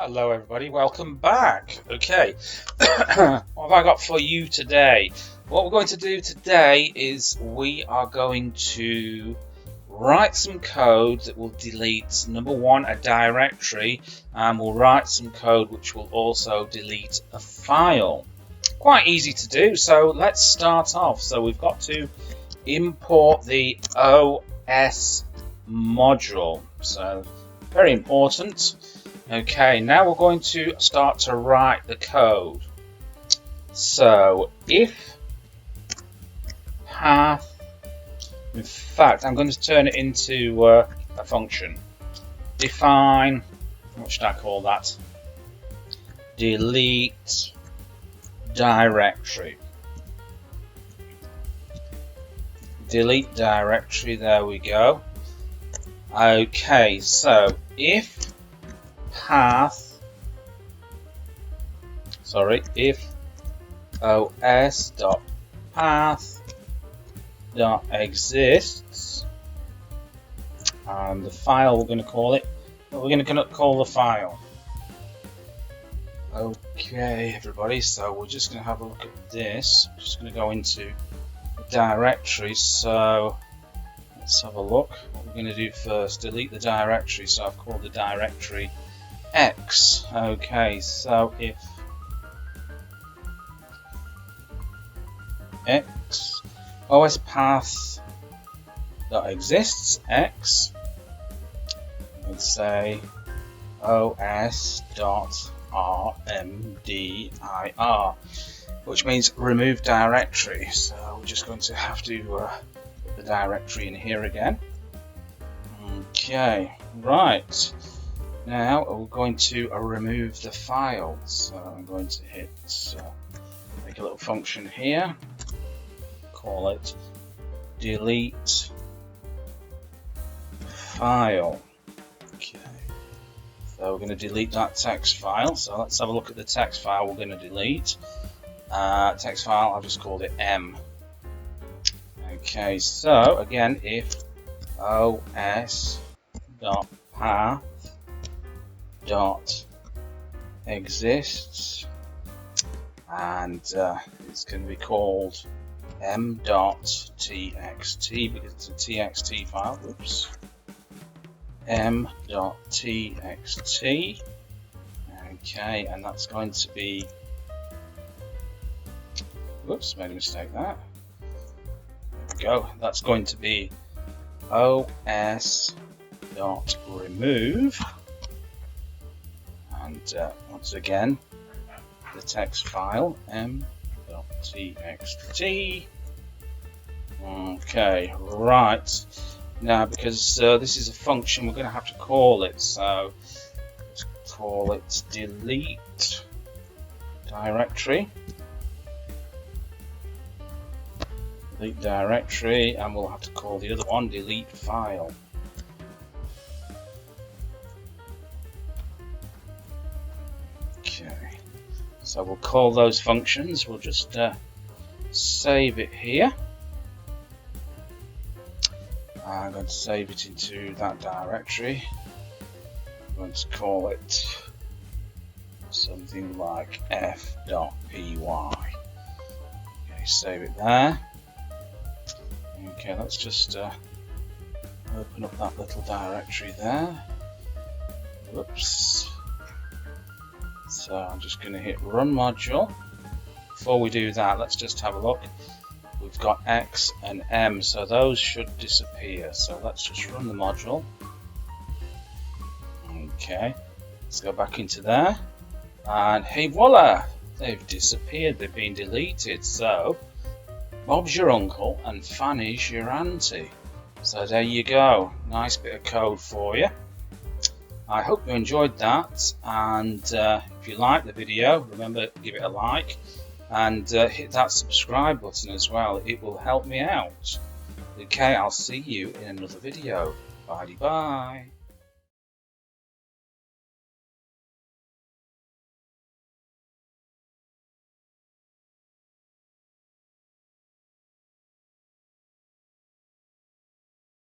Hello everybody, welcome back. Okay, what have I got for you today? What we're going to do today is we are going to write some code that will delete, number one, a directory, and we'll write some code which will also delete a file. Quite easy to do, so let's start off. So we've got to import the OS module, so very important. Okay, now we're going to start to write the code. So if path, in fact I'm going to turn it into a function. Define, what should I call that? Delete directory. Delete directory, there we go. Okay, so if if os.path.exists, and the file we're going to call it, what we're going to call the file. Okay everybody, so we're just going to have a look at this. I'm just going to go into directories, so let's have a look. What we're going to do first, delete the directory, so I've called the directory X. Okay, so if X os path.exists X, we'd say os.rmdir, which means remove directory. So we're just going to have to put the directory in here again. Okay, right. Now we're going to remove the file. So I'm going to hit make a little function here. Call it delete file. Okay. So we're going to delete that text file. So let's have a look at the text file we're going to delete. Text file, I've just called it M. Okay, so again, if os.path.exists, and it's going to be called m.txt because it's a txt file. Whoops. m.txt. Okay, and that's going to be, whoops, made a mistake there. There we go. That's going to be os.remove, and once again the text file m.txt. Okay, right. Now because this is a function, we're going to have to call it, so let's call it delete directory. Delete directory, and we'll have to call the other one delete file. Okay, so we'll call those functions. We'll just save it here. I'm going to save it into that directory. I'm going to call it something like f.py. Okay, save it there. Okay, let's just open up that little directory there. Whoops. So I'm just going to hit run module. Before we do that, let's just have a look. We've got X and M, so those should disappear. So let's just run the module. Okay, let's go back into there. And hey voila! They've disappeared, they've been deleted. So Bob's your uncle and Fanny's your auntie. So there you go, nice bit of code for you. I hope you enjoyed that, and if you liked the video, remember give it a like, and hit that subscribe button as well. It will help me out. Okay, I'll see you in another video. Bye bye.